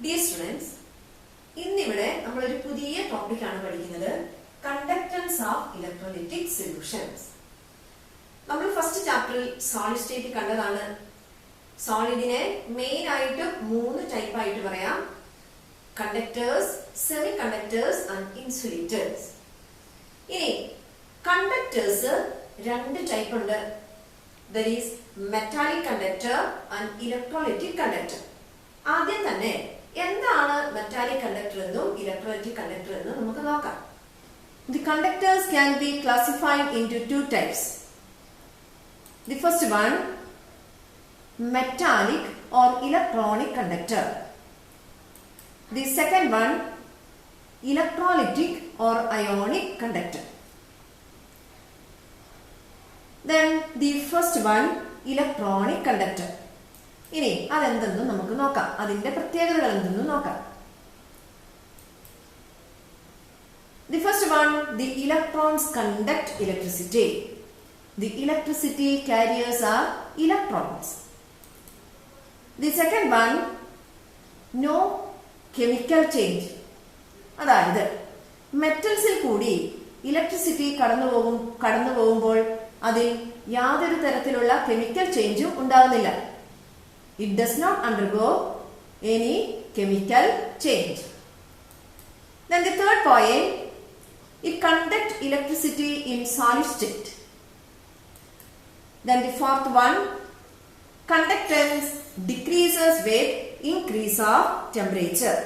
Dear students, ഇന്നിവിടെ നമ്മളൊരു പുതിയ ടോപ്പിക്കാണ് പഠിക്കുന്നത്, കണ്ടക്ടൻസ് ഓഫ് ഇലക്ട്രോലൈറ്റിക് സൊല്യൂഷൻസ്. നമ്മൾ ഫസ്റ്റ് ചാപ്റ്ററിൽ സോളിഡ് സ്റ്റേറ്റ് കണ്ടതാണ്. സോളിഡിനെ മെയിൻ ആയിട്ട് 3 ടൈപ്പ് ആയിട്ട് പറയാം: conductors, semi conductors and insulators. ഇനി കണ്ടക്ടേഴ്സ് 2 ടൈപ്പ് ഉണ്ട്. That is metallic conductor and electrolytic conductor. ആദ്യം തന്നെ എന്താണ് മെറ്റാലിക് കണ്ടക്ടർ എന്നും ഇലക്ട്രോലൈറ്റിക് കണ്ടക്ടർ എന്നും നമുക്ക് നോക്കാം. The conductors can be classified into 2 types. The first one, metallic or electronic conductor. The second one, electrolytic or ionic conductor. Then the first one, electronic conductor. ഇനി അതെന്തെന്നും നമുക്ക് നോക്കാം, അതിന്റെ പ്രത്യേകതകൾ എന്തെന്നും നോക്കാം. The first one, the electrons conduct electricity. The electricity carriers are electrons. The second one, no chemical change. അതായത് മെറ്റൽസിൽ കൂടി electricity കടന്നു പോകുമ്പോൾ അതിൽ യാതൊരു തരത്തിലുള്ള കെമിക്കൽ ചേഞ്ചും ഉണ്ടാകുന്നില്ല. It does not undergo any chemical change. Then the third point, it conducts electricity in solid state. Then the fourth one, conductance decreases with increase of temperature.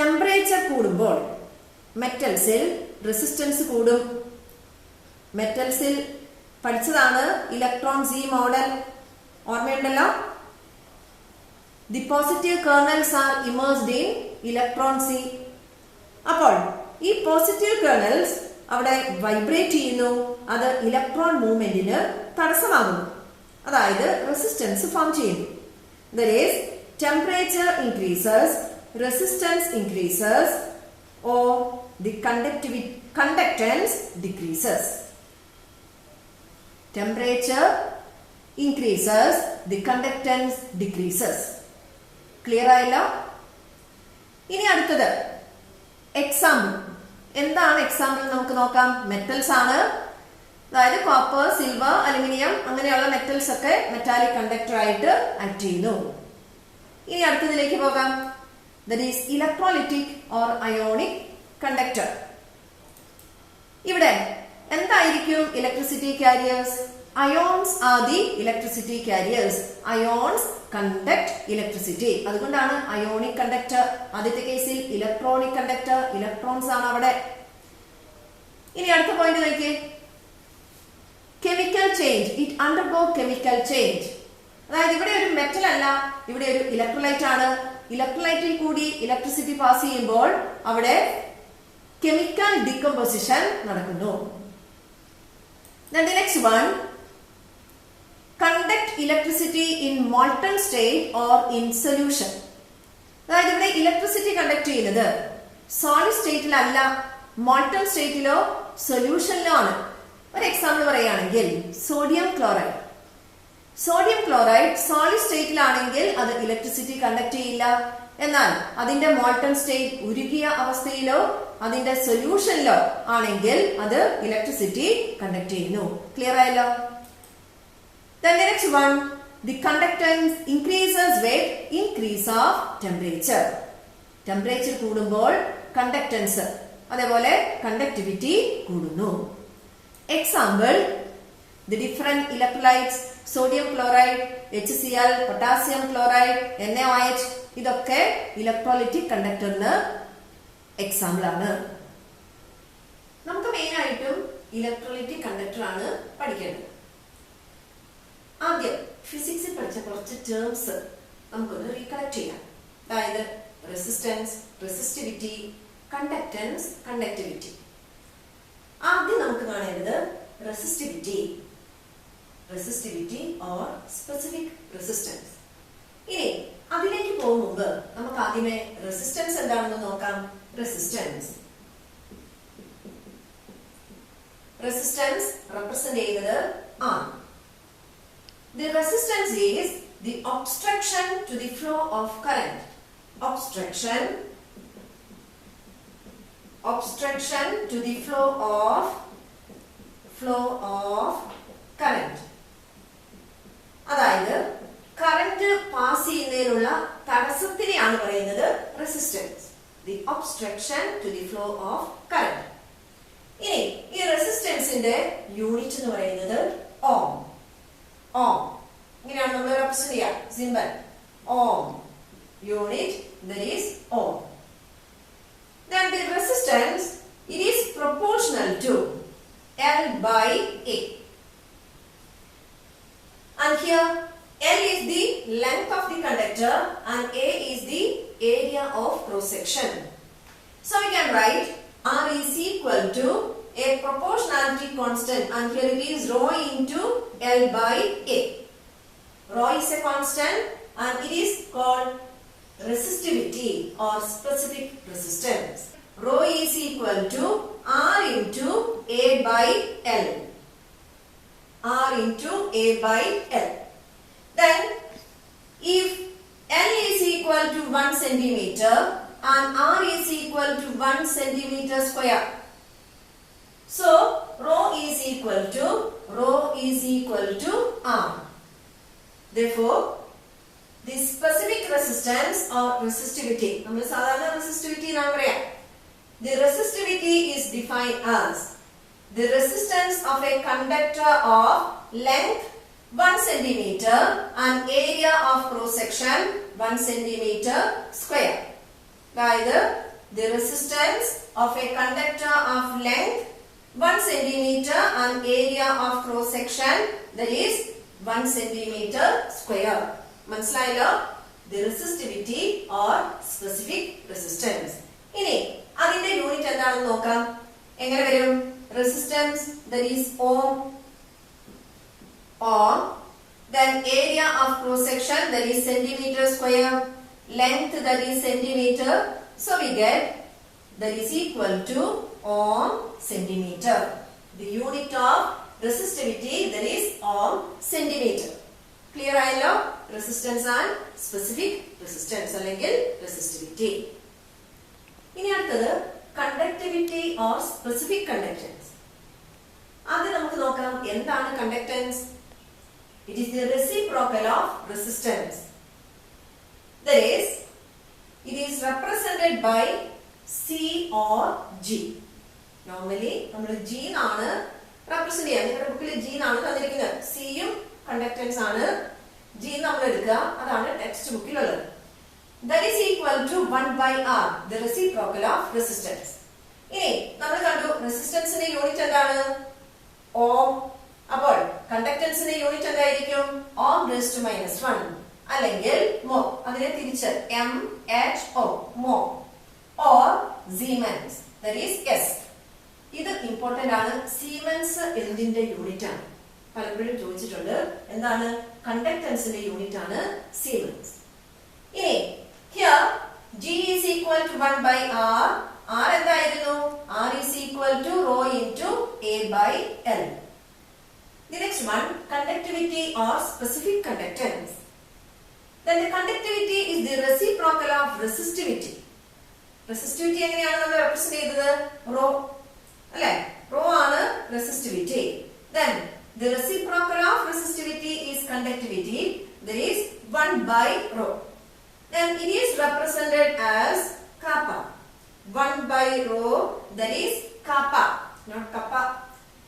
Temperature കൂടുമ്പോൾ മെറ്റൽസിൽ resistance കൂടും. മെറ്റൽസിൽ പഠിച്ചതാണ് ഇലക്ട്രോൺ സി മോഡൽ, ഓർമ്മയുണ്ടല്ലോ. The positive kernels are immersed in electron sea. അപ്പോൾ ഈ positive kernels അവിടെ vibrate ചെയ്യുന്നു, അത് ഇലക്ട്രോൺ മൂവ്മെന്റിന് തടസ്സമാകുന്നു, അതായത് റെസിസ്റ്റൻസ് ഫോം ചെയ്യുന്നു. That is temperature increases, resistance increases, or the conductance decreases. Temperature increases, the conductance decreases. Clear ആയല്ലോ? ഇനി അടുത്തത് എക്സാമ്പിൾ. എന്താണ് എക്സാമ്പിൾ നമുക്ക് നോക്കാം. മെറ്റൽസ് ആണ്, അതായത് കോപ്പർ, സിൽവർ, അലുമിനിയം അങ്ങനെയുള്ള മെറ്റൽസ് ഒക്കെ മെറ്റാലിക് കണ്ടക്ടർ ആയിട്ട് ആക്ട് ചെയ്യുന്നു. ഇനി അടുത്തതിലേക്ക് പോകാം. That is electrolytic or ionic conductor. ഇവിടെ എന്തായിരിക്കും electricity carriers? Ions are the electricity carriers. Ions conduct electricity. അതുകൊണ്ടാണ് അയോണിക് കണ്ടക്ടർ. ആദ്യത്തെ കേസിൽ ഇലക്ട്രോണിക് കണ്ടക്ടർ, ഇലക്ട്രോൺസ് ആണ് അവിടെ. ഇനി അടുത്ത പോയിന്റ് നോക്കിയേ, chemical change. It undergo chemical change. അതായത് ഇവിടെ ഒരു മെറ്റൽ അല്ല, ഇവിടെ ഒരു ഇലക്ട്രോലൈറ്റ് ആണ്. ഇലക്ട്രോലൈറ്റിൽ കൂടി ഇലക്ട്രിസിറ്റി പാസ് ചെയ്യുമ്പോൾ അവിടെ കെമിക്കൽ ഡീകമ്പോസിഷൻ നടക്കുന്നു. Then the next one, conduct electricity in molten state or in solution. അതായത് ഇവിടെ ഇലക്ട്രിസിറ്റി കണ്ടക്ട് ചെയ്യുന്നത് സോളിഡ് സ്റ്റേറ്റിലല്ല, മോൾട്ടൺ സ്റ്റേറ്റിലോ സൊല്യൂഷനിലോ ആണ്. ഒരു എക്സാമ്പിൾ പറയുകയാണെങ്കിൽ sodium chloride. Sodium chloride solid സ്റ്റേറ്റിലാണെങ്കിൽ അത് ഇലക്ട്രിസിറ്റി കണ്ടക്ട് ചെയ്യില്ല. എന്നാൽ അതിന്റെ മോൾട്ടൺ സ്റ്റേറ്റ് ഉരുകിയ അവസ്ഥയിലോ അതിന്റെ സൊല്യൂഷനിലോ ആണെങ്കിൽ അത് ഇലക്ട്രിസിറ്റി കണ്ടക്ട് ചെയ്യുന്നു. ക്ലിയർ ആയല്ലോ? Then the next one, the conductance increases with increase of temperature. Temperature കൂടുമ്പോൾ കണ്ടക്ടൻസ്, അതേപോലെ കണ്ടക്ടിവിറ്റി കൂടുന്നു. Example, the different electrolytes, sodium chloride, HCl, potassium chloride, NaOH, ഇതൊക്കെ ഇലക്ട്രോലൈറ്റിക് കണ്ടക്ടറിന് എക്സാമ്പിൾ ആണ്. നമുക്ക് മെയിൻ ആയിട്ടും ഇലക്ട്രോലൈറ്റിക് കണ്ടക്ടർ ആണ് പഠിക്കേണ്ടത്. ആദ്യം ഫിസിക്സിൽ പഠിച്ച കുറച്ച് ടേംസ് നമുക്കൊന്ന് റീകളക്ട് ചെയ്യാം. അതായത് റെസിസ്റ്റൻസ്, റെസിസ്റ്റിവിറ്റി, കണ്ടക്ടൻസ്, കണ്ടക്ടിവിറ്റി. ആദ്യം നമുക്ക് കാണേണ്ടത് resistivity. Resistivity or specific resistance. ഇനി അതിലേക്ക് പോകും മുമ്പ് നമുക്ക് ആദ്യമേ റെസിസ്റ്റൻസ് എന്താണെന്ന് നോക്കാം. റെസിസ്റ്റൻസ് റെസിസ്റ്റൻസ് റെപ്രസെന്റ് ചെയ്യുന്നത് R. The resistance is the obstruction to the flow of current. Obstruction to the flow of current. അതായത് കറന്റ് പാസ് ചെയ്യുന്നതിനുള്ള തടസ്സത്തിനെയാണ് പറയുന്നത് resistance. The obstruction to the flow of current. ഇനി ഈ റെസിസ്റ്റൻസിന്റെ unit എന്ന് പറയുന്നത് ഓം. ഓം ഇങ്ങനെയാണ് നമ്മൾ റെപ്രസെന്റ് ചെയ്യുക. Symbol ohm. Unit that is ohm. Then the resistance, it is proportional to L by A. And here L is the length of the conductor and A is the area of cross section. So we can write R is equal to a proportionality constant, and here it is rho into L by A. Rho is a constant and it is called resistivity or specific resistance. Rho is equal to R into A by L. R into A by L. Then if L is equal to 1 centimeter and R is equal to 1 centimeter square, so rho is equal to R. Therefore, the specific resistance or resistivity, നമ്മൾ സാധാരണ resistivity എന്നാണ് പറയാ. The resistivity is defined as the resistance of a conductor of length 1 centimeter and area of cross section 1 centimeter square. അതായത് the resistance of a conductor of length 1 centimeter and area of cross section that is 1 centimeter square. മനസ്സിലായല്ലോ? The resistivity or specific resistance. ഇനി അതിന്റെ unit എന്താണെന്ന് നോക്കാം. എങ്ങനെ വരും? Resistance that is ohm. Then area of cross section that is centimeter square. Length that is centimeter. So we get that is equal to ohm centimeter. The unit of resistivity that is ohm centimeter. Clear ആയല്ലോ? Resistance and specific resistance അല്ലെങ്കിൽ resistivity. ഇനി അടുത്തത് conductivity or specific conductance. ആദ്യം നമുക്ക് നോക്കാം എന്താണ് conductance. It is the reciprocal of resistance. That is, it is represented by C or G. Normally നമ്മൾ G ആണ് represent ചെയ്യുക. നിങ്ങളുടെ ബുക്കിൽ G ആണ് തന്നിരിക്കുന്നത്. C യും conductance ആണ്. G നമ്മൾ എടുക്കുക. അതാണ് text ബുക്കിലുള്ളത്. That is equal to 1 by R, the reciprocal of resistance. ഇനി നമ്മൾ കണ്ടു റെസിസ്റ്റൻസിന്റെ യൂണിറ്റ് എന്താണ്? ഓം. അപ്പോൾ കണ്ടക്ടൻസിന്റെ യൂണിറ്റ് എന്തായിരിക്കും? ഓം റേസ് ടു -1 അല്ലെങ്കിൽ മോ. അതിനെ തിരിച്ച് mho മോ or Siemens, that is S. ഇത് ഇമ്പോർട്ടന്റ് ആണ്. സീമെൻസ് എന്തിന്റെ യൂണിറ്റ് ആണ്? പലപ്പോഴും ചോദിച്ചിട്ടുണ്ട്. എന്താണ്? കണ്ടക്ടൻസിന്റെ യൂണിറ്റ് ആണ് സീമെൻസ്. ഇനി here G is equal to 1 by R. R എന്തായിരുന്നു? R is equal to rho into A by L. The next one, conductivity or specific conductance. Then the conductivity is the reciprocal of resistivity. Resistivity എങ്ങനെയാണ് നമ്മൾ represent ചെയ്തത്? Rho. അല്ലേ? Rho ആണ് resistivity. Then the reciprocal of resistivity is conductivity. That is 1 by rho. Then it is represented as kappa. 1 by rho, that is kappa, not kappa.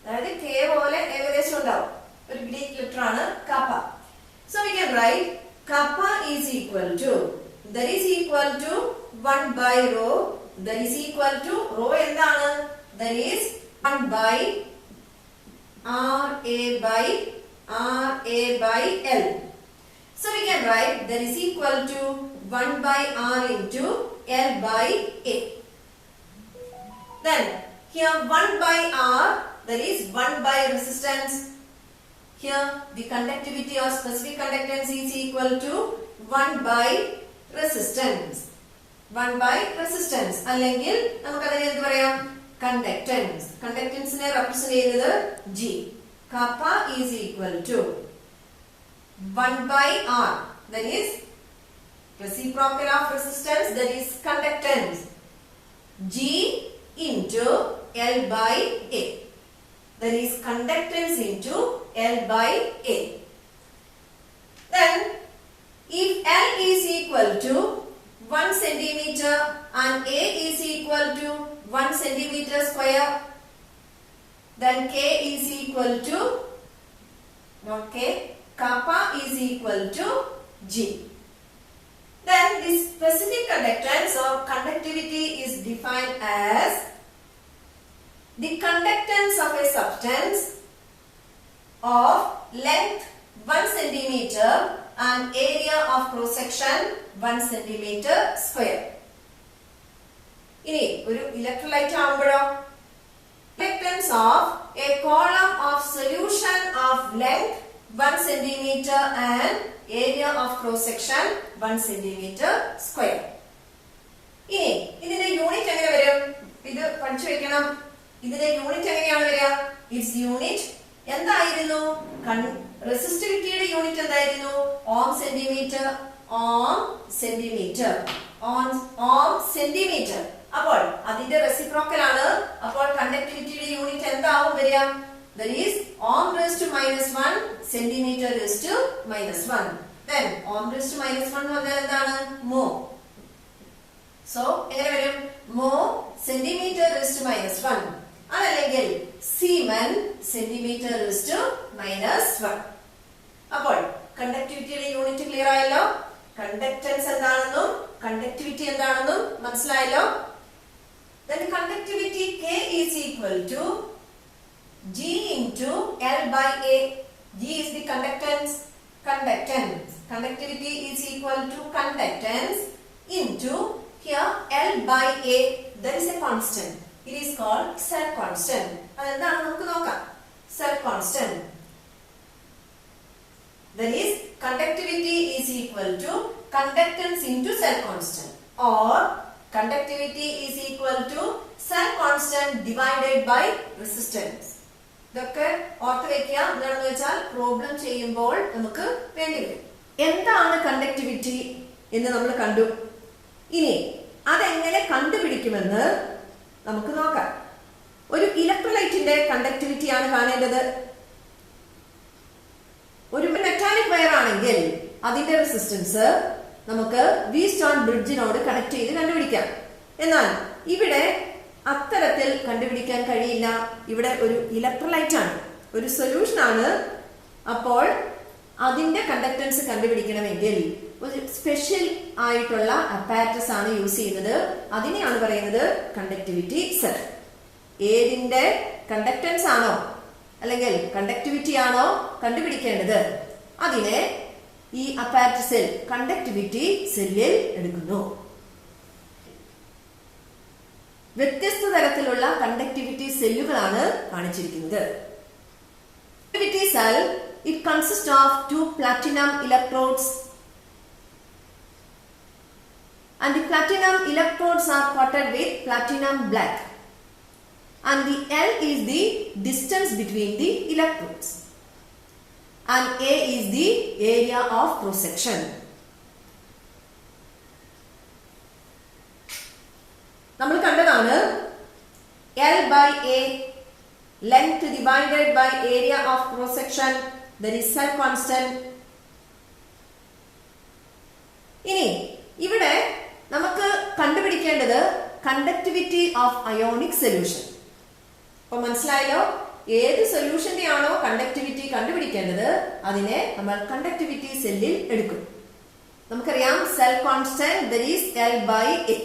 അതായത് K പോലെ ഏകദേശം ഉണ്ടാവും. ഒരു ഗ്രീക്ക് ലെറ്റർ ആണ് kappa. So we can write kappa is equal to, that is equal to 1 by rho, that is equal to rho എന്താണ്? That is 1 by RA by L. So we can write that is equal to 1 by R into L by A. Then here 1 by R, that is 1 by resistance. Here the conductivity or specific conductance is equal to 1 by resistance. 1 by resistance. അല്ലെങ്കിൽ നമുക്ക് അതിനെ എന്ത് പറയാം? Conductance. Conductance നെ represent ചെയ്യുന്നത് G. Kappa is equal to 1 by R. That is reciprocal of resistance, that is conductance. G into L by A. That is conductance into L by A. Then if L is equal to 1 centimeter and A is equal to 1 centimeter square, then K is equal to, not K, kappa is equal to G. Then this specific conductance or conductivity is defined as the conductance of a substance of length 1 centimeter and area of cross section 1 centimeter square. ഇനി ഒരു electrolyte ആവുമ്പോഴോ conductance of a column of solution of length 1 centimeter and area of cross section 1 centimeter square. ഇനി ഇതിന്റെ unit എങ്ങനെ വരും? ഇത് പഠിച്ചു വെക്കണം. ഇതിന്റെ യൂണിറ്റ് എങ്ങനെയാണ് വരിക? ഇറ്റ്സ് യൂണിറ്റ് എന്തായിരുന്നു? റെസിസ്റ്റിവിറ്റിയുടെ യൂണിറ്റ് എന്തായിരുന്നു? ഓം സെന്റിമീറ്റർ, ഓം സെന്റിമീറ്റർ, ഓം സെന്റിമീറ്റർ. അപ്പോൾ അതിന്റെ റെസിപ്രോക്കൽ ആണ്. അപ്പോൾ കണ്ടക്ടിവിറ്റിയുടെ യൂണിറ്റ് എന്താവും വരിക? That is ohm raised to minus 1 centimeter raised to minus 1. Then ohm raised to minus 1 എന്ന് പറഞ്ഞാൽ എന്താണ്? mho. So എങ്ങനെ വരും? mho centimeter raised to minus 1. അതല്ലെങ്കിൽ siemens centimeter raised to minus 1. അപ്പോൾ കണ്ടക്ടിവിറ്റിയുടെ യൂണിറ്റ് ക്ലിയർ ആയല്ലോ? കണ്ടക്ടൻസ് എന്താണെന്നും കണ്ടക്ടിവിറ്റി എന്താണെന്നും മനസ്സിലായല്ലോ? Then conductivity K is equal to G into L by A. G is the conductance. Conductivity is equal to conductance into here L by A. There is a constant. It is called cell constant. അതെന്താണ് നമുക്ക് നോക്കാം. Cell constant. That is conductivity is equal to conductance into cell constant, or conductivity is equal to cell constant divided by resistance. ഇതൊക്കെ ഓർത്ത് വെക്കുക. എന്താണെന്ന് വെച്ചാൽ problem ചെയ്യുമ്പോൾ നമുക്ക് വേണ്ടി വരും. എന്താണ് കണ്ടക്ടിവിറ്റി എന്ന് നമ്മൾ കണ്ടു. ഇനി അതെങ്ങനെ കണ്ടുപിടിക്കുമെന്ന് നമുക്ക് നോക്കാം. ഒരു ഇലക്ട്രോലൈറ്റിന്റെ കണ്ടക്ടിവിറ്റി ആണ് കാണേണ്ടത്. ഒരു മെറ്റാലിക് വയർ ആണെങ്കിൽ അതിന്റെ റെസിസ്റ്റൻസ് നമുക്ക് വീറ്റ്സ്റ്റോൺ ബ്രിഡ്ജിനോട് കണക്ട് ചെയ്ത് കണ്ടുപിടിക്കാം. എന്നാൽ ഇവിടെ അത്തരത്തിൽ കണ്ടുപിടിക്കാൻ കഴിയില്ല. ഇവിടെ ഒരു ഇലക്ട്രോലൈറ്റ് ആണ്, ഒരു സൊല്യൂഷൻ ആണ്. അപ്പോൾ അതിന്റെ കണ്ടക്ടൻസ് കണ്ടുപിടിക്കണമെങ്കിൽ ഒരു സ്പെഷ്യൽ ആയിട്ടുള്ള അപ്പാരറ്റസ് ആണ് യൂസ് ചെയ്യുന്നത്. അതിനെയാണ് പറയുന്നത് കണ്ടക്ടിവിറ്റി സെൽ. ഏതിന്റെ കണ്ടക്ടൻസ് ആണോ അല്ലെങ്കിൽ കണ്ടക്ടിവിറ്റി ആണോ കണ്ടുപിടിക്കേണ്ടത്, അതിനെ ഈ അപ്പാരറ്റസിൽ കണ്ടക്ടിവിറ്റി സെല്ലിൽ എടുക്കുന്നു. വ്യത്യസ്ത തരത്തിലുള്ള കണ്ടക്ടിവിറ്റി സെല്ലുകളാണ് കാണിച്ചിരിക്കുന്നത്. Conductivity cell it consists of 2 platinum electrodes, and the platinum electrodes are coated with platinum black, and the L is the distance between the electrodes, and A is the area of cross section. നമ്മൾ കണ്ടതാണ് L by A, length divided by area of cross section, that is cell constant. ഇനി ഇവിടെ നമുക്ക് കണ്ടുപിടിക്കേണ്ടത് conductivity of ionic solution. അപ്പൊ മനസ്സിലായല്ലോ? ഏത് സൊല്യൂഷന്റെ ആണോ കണ്ടക്ടിവിറ്റി കണ്ടുപിടിക്കേണ്ടത് അതിനെ നമ്മൾ കണ്ടക്ടിവിറ്റി സെല്ലിൽ എടുക്കും. നമുക്കറിയാം cell constant, that is L by A.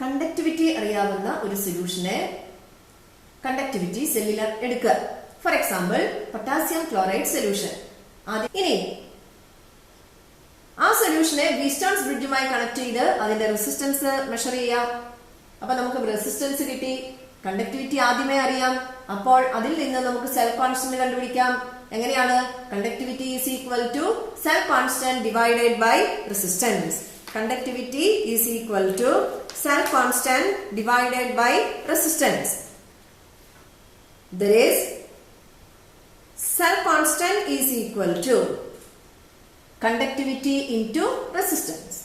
Conductivity അറിയാവുന്ന ഒരു സൊല്യൂഷനെ കണ്ടക്ടിവിറ്റി സെല്ലിൽ എടുക്കുക. For example potassium chloride solution. ഇനി ആ സൊല്യൂഷനെ വീറ്റ്സ്റ്റോൺസ് ബ്രിഡ്ജുമായി കണക്ട് ചെയ്ത് അതിന്റെ റെസിസ്റ്റൻസ് മെഷർ ചെയ്യാം. അപ്പൊ നമുക്ക് റെസിസ്റ്റൻസ് കിട്ടി. കണ്ടക്ടിവിറ്റി ആദ്യമേ അറിയാം. അപ്പോൾ അതിൽ നിന്ന് നമുക്ക് സെൽ കോൺസ്റ്റന്റ് കണ്ടുപിടിക്കാം. എങ്ങനെയാണ്? Conductivity is equal to cell constant divided by resistance. Conductivity is equal to cell constant divided by resistance. That is cell constant is equal to conductivity into resistance.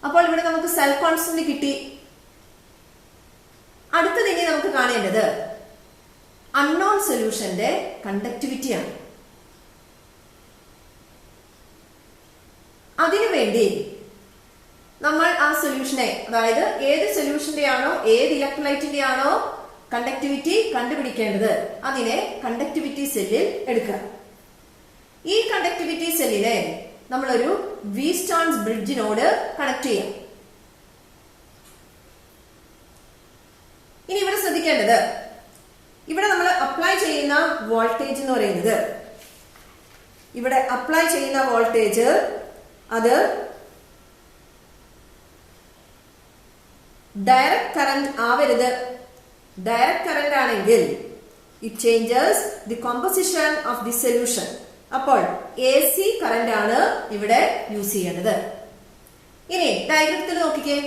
അപ്പോൾ ഇവിടെ നമുക്ക് സെൽ കോൺസ്റ്റന്റ് കിട്ടി. അടുത്തത് ഇനി നമുക്ക് കാണേണ്ടത് അൺനോൺ സൊല്യൂഷന്റെ കണ്ടക്ടിവിറ്റിയാണ്. അതിനുവേണ്ടി നമ്മൾ ആ സൊല്യൂഷനെ, അതായത് ഏത് സൊല്യൂഷന്റെ ആണോ ഏത് ഇലക്ട്രോലൈറ്റിന്റെ ആണോ കണ്ടക്ടിവിറ്റി കണ്ടുപിടിക്കേണ്ടത്, അതിനെ കണ്ടക്ടിവിറ്റി സെല്ലിൽ എടുക്കുക. ഈ കണ്ടക്ടിവിറ്റി സെല്ലിനെ നമ്മളൊരു വീറ്റ്സ്റ്റോൺസ് ബ്രിഡ്ജിനോട് കണക്ട് ചെയ്യാം. ഇനി ഇവിടെ ശ്രദ്ധിക്കേണ്ടത്, ഇവിടെ നമ്മൾ അപ്ലൈ ചെയ്യുന്ന വോൾട്ടേജ് എന്ന് പറയുന്നത്, ഇവിടെ അപ്ലൈ ചെയ്യുന്ന വോൾട്ടേജ് അത് ഡയറക്റ്റ് കറന്റ് ആവരുത്. ഡയറക്റ്റ് കറന്റ് ആണെങ്കിൽ it changes the composition of the solution. അപ്പോൾ AC കറന്റ് ആണ് ഇവിടെ യൂസ് ചെയ്യേണ്ടത്. ഇനി ഡയഗ്രത്തിൽ നോക്കിക്കേ,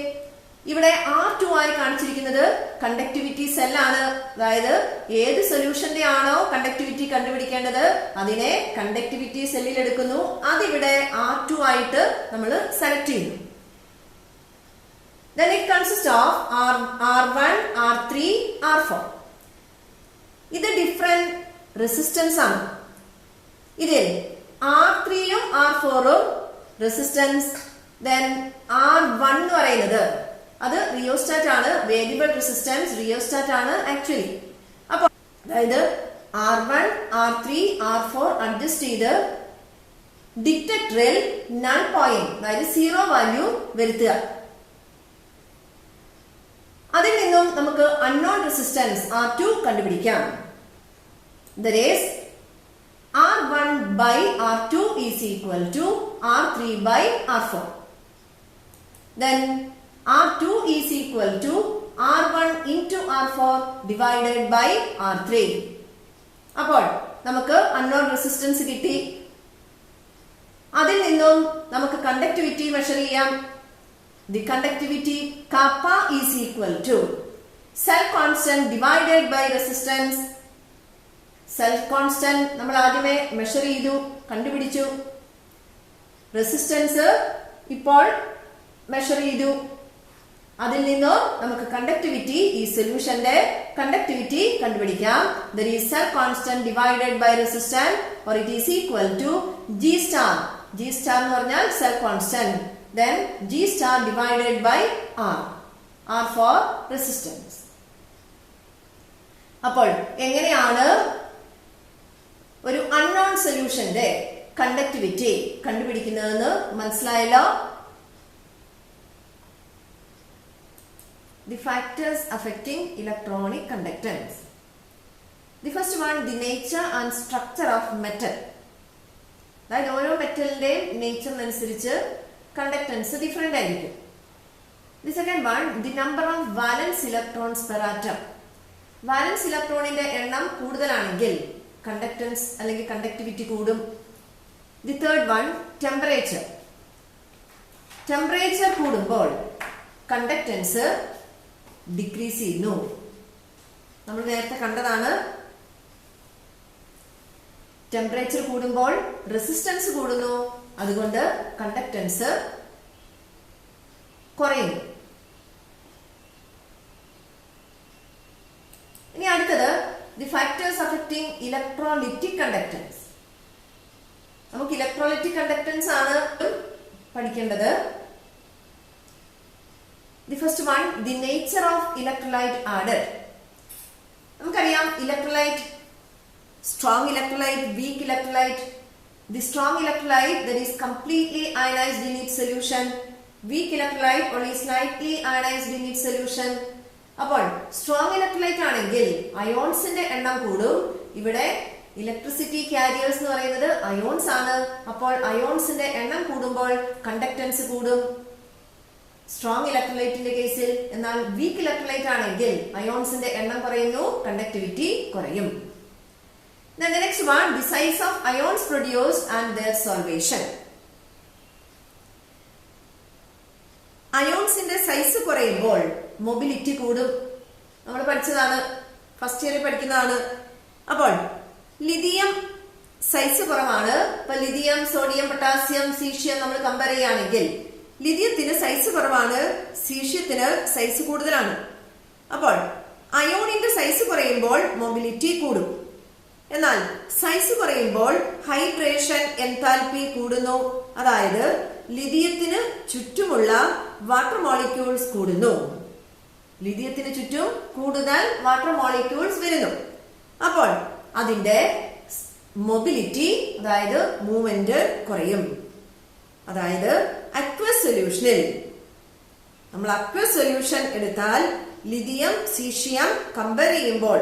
ഇവിടെ R2 ആയി കാണിച്ചിരിക്കുന്നത് കണ്ടക്ടിവിറ്റി സെല്ലാണ്. അതായത് ഏത് സൊല്യൂഷന്റെ ആണോ കണ്ടക്ടിവിറ്റി കണ്ടുപിടിക്കേണ്ടത് അതിനെ കണ്ടക്ടിവിറ്റി സെല്ലിൽ എടുക്കുന്നു. അതിവിടെ R2 ആയിട്ട് നമ്മൾ സെലക്ട് ചെയ്യുന്നു. Then it consists of R1, R3, R4. ഇത് ഡിഫറെന്റ് റെസിസ്റ്റൻസ് ആണ്. ഇതിൽ R3യും R4ഉം റെസിസ്റ്റൻസ്, then R1 എന്ന് പറയുന്നത് അത് റിയോസ്റ്റാറ്റ് ആണ്, വേരിയബിൾ റെസിസ്റ്റൻസ് റിയോസ്റ്റാറ്റ് ആണ് ആക്ച്വലി. അപ്പോൾ അതായത് R1, R3, R4 അഡ്ജസ്റ്റ് ചെയ്ത് ഡിറ്റക്ടറിൽ നൾ പോയിന്റ്, അതായത് 0 വാല്യൂ വരുത്തുക. അതിൽ നിന്നും നമുക്ക് അൺനോൺ റെസിസ്റ്റൻസ് R2 കണ്ടുപിടിക്കാം. That is R1 by R2 is equal to R3 by R4. Then R2 is equal to R1 into R4 divided by R3. അപ്പോൾ നമുക്ക് unknown resistance കിട്ടി. അതിൽ നിന്നും നമുക്ക് കണ്ടക്ടിവിറ്റി മെഷർ ചെയ്യാം. The conductivity kappa is equal to cell constant divided by resistance. Cell constant നമ്മൾ ആദ്യമേ measure ചെയ്തു, കണ്ടുപിടിച്ചു. റെസിസ്റ്റൻസ് ഇപ്പോൾ മെഷർ ചെയ്തു. അതിൽ നിന്നും നമുക്ക് കണ്ടക്ടിവിറ്റി, ഈ സൊല്യൂഷന്റെ കണ്ടക്ടിവിറ്റി കണ്ടുപിടിക്കാം. That is cell constant divided by resistance, or it is equal to G star. G star എന്ന് പറഞ്ഞാൽ cell constant. Then G star divided by R. R for resistance. അപ്പോൾ എങ്ങനെയാണ് ഒരു അൺനോൺ സൊല്യൂഷന്റെ കണ്ടക്ടിവിറ്റി കണ്ടുപിടിക്കുന്നതെന്ന് മനസ്സിലായല്ലോ. The factors affecting electronic conductance. The first one, the nature and structure of metal. അതായത് ഓരോ മെറ്റലിന്റെയും നേച്ചറിനനുസരിച്ച് കണ്ടക്ടൻസ് ഡിഫറെന്റ് ആയിരിക്കും. The second one, the number of valence electrons per atom. Valence ഇലക്ട്രോണിന്റെ എണ്ണം കൂടുതലാണെങ്കിൽ കണ്ടക്ടൻസ് അല്ലെങ്കിൽ കണ്ടക്ടിവിറ്റി കൂടും. The third one, temperature. Temperature കൂടുമ്പോൾ കണ്ടക്ടൻസ് ഡിക്രീസ് ചെയ്യുന്നു. നമ്മൾ നേരത്തെ കണ്ടതാണ്. ടെമ്പറേച്ചർ കൂടുമ്പോൾ റെസിസ്റ്റൻസ് കൂടുന്നു, അതുകൊണ്ട് കണ്ടക്ടൻസ് കുറയുന്നു. ഇനി അടുത്തത് the factors affecting electrolytic conductance. നമുക്ക് ഇലക്ട്രോലിറ്റിക് കണ്ടക്ടൻസ് ആണ് പഠിക്കേണ്ടത്. The first one, the nature of electrolyte added. നമുക്കറിയാം electrolyte, strong electrolyte, weak electrolyte. The strong electrolyte that is completely ionized in its solution, weak electrolyte only slightly ionized in its solution. അപ്പോൾ strong electrolyte ആണെങ്കിൽ അയോൺസിന്റെ എണ്ണം കൂടും. ഇവിടെ electricity careers എന്ന് പറയുന്നത് ions ആണ്. അപ്പോൾ അയോൺസിന്റെ എണ്ണം കൂടുമ്പോൾ കണ്ടക്ടൻസ് കൂടും സ്ട്രോങ് ഇലക്ട്രോലൈറ്റിന്റെ കേസിൽ. എന്നാൽ വീക്ക് ഇലക്ട്രോലൈറ്റ് ആണെങ്കിൽ അയോൺസിന്റെ എണ്ണം കുറയുന്നു, കണ്ടക്ടിവിറ്റി കുറയും. Then the next one, the size of ions produced and their solvation. അയോൺസിന്റെ സൈസ് കുറയുമ്പോൾ മൊബിലിറ്റി കൂടും. നമ്മൾ പഠിച്ചതാണ്, ഫസ്റ്റ് ഇയറിൽ പഠിക്കുന്നതാണ്. അപ്പോൾ ലിഥിയം സൈസ് കുറവാണ്. ഇപ്പൊ ലിഥിയം, സോഡിയം, പൊട്ടാസ്യം, സീഷ്യം നമ്മൾ കമ്പയർ ചെയ്യുകയാണെങ്കിൽ ലിഥിയത്തിന് സൈസ് കുറവാണ്, സീഷ്യത്തിന് സൈസ് കൂടുതലാണ്. അപ്പോൾ അയോണിന്റെ സൈസ് കുറയുമ്പോൾ മൊബിലിറ്റി കൂടും. എന്നാൽ സൈസ് കുറയുമ്പോൾ ഹൈഡ്രേഷൻ എൻതാൽപ്പി കൂടുന്നു. അതായത് ലിഥിയത്തിന് ചുറ്റുമുള്ള വാട്ടർ മോളിക്യൂൾസ് കൂടുന്നു. ലിഥിയത്തിന് ചുറ്റും കൂടുതൽ വാട്ടർ മോളിക്യൂൾസ് വരുന്നു. അപ്പോൾ അതിന്റെ മൊബിലിറ്റി, അതായത് മൂവ്മെന്റ് കുറയും. അതായത് അക്വസ് സൊല്യൂഷനിൽ നമ്മൾ അക്വസ് സൊല്യൂഷൻ എടുത്താൽ ലിഥിയം, സീഷ്യം കമ്പയർ ചെയ്യുമ്പോൾ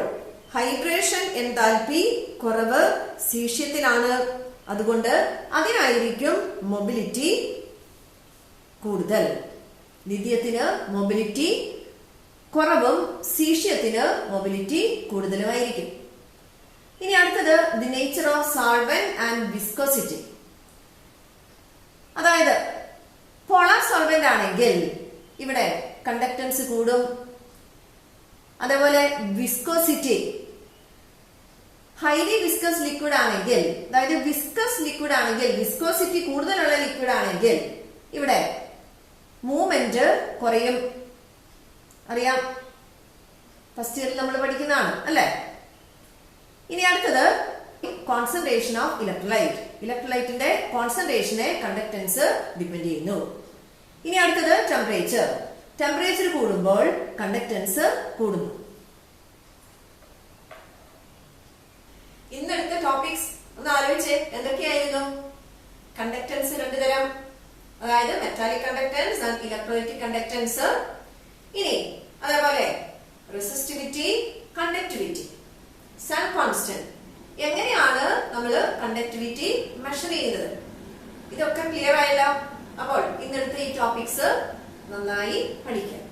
ഹൈഡ്രേഷൻ എൻതാൽപ്പി കുറവ് സീഷ്യത്തിലാണ്. അതുകൊണ്ട് അതിനായിരിക്കും മൊബിലിറ്റി കൂടുതൽ. ലിഥിയത്തിന് മൊബിലിറ്റി കുറവും സീഷ്യത്തിന് മൊബിലിറ്റി കൂടുതലുമായിരിക്കും. ഇനി അടുത്തത് the nature of solvent and viscosity. അതായത് പോളാർ സോൾവെന്റ് ആണെങ്കിൽ ഇവിടെ കണ്ടക്ടൻസ് കൂടും. അതേപോലെ വിസ്കോസിറ്റി, ഹൈലി വിസ്കസ് ലിക്വിഡ് ആണെങ്കിൽ, അതായത് വിസ്കസ് ലിക്വിഡ് ആണെങ്കിൽ, വിസ്കോസിറ്റി കൂടുതലുള്ള ലിക്വിഡ് ആണെങ്കിൽ ഇവിടെ മൂവ്മെന്റ് കുറയും. അറിയാം, ഫസ്റ്റ് ഇയറിൽ നമ്മൾ പഠിക്കുന്നതാണ് അല്ലെ. ഇനി അടുത്തത് കോൺസെൻട്രേഷൻ ഓഫ് ഇലക്ട്രോലൈറ്റ്. ഇലക്ട്രോലൈറ്റിന്റെ കോൺസെൻട്രേഷനെ കണ്ടക്ടൻസ് ഡിപെൻഡ് ചെയ്യുന്നു. ഇനി അടുത്തത് ടെമ്പറേച്ചർ. ടെമ്പറേച്ചർ കൂടുമ്പോൾ കണ്ടക്ടൻസ് കൂടുന്നു. ഇന്നെടുത്ത ടോപ്പിക്സ് ഒന്ന് ആലോചിച്ച് എന്തൊക്കെയായിരുന്നു? കണ്ടക്ടൻസ് രണ്ടു തരം, അതായത് metallic conductance and electrolytic conductance. ഇനി അതേപോലെ റെസിസ്റ്റിവിറ്റി, കണ്ടക്ടിവിറ്റി, സൺ കോൺസ്റ്റന്റ്. എങ്ങനെയാണ് നമ്മൾ കണ്ടക്ടിവിറ്റി മെഷർ ചെയ്യുന്നത്? ഇതൊക്കെ ക്ലിയർ ആയല്ലോ. അപ്പോൾ ഇന്നെടുത്ത ഈ ടോപ്പിക്സ് നന്നായി പഠിക്കാം.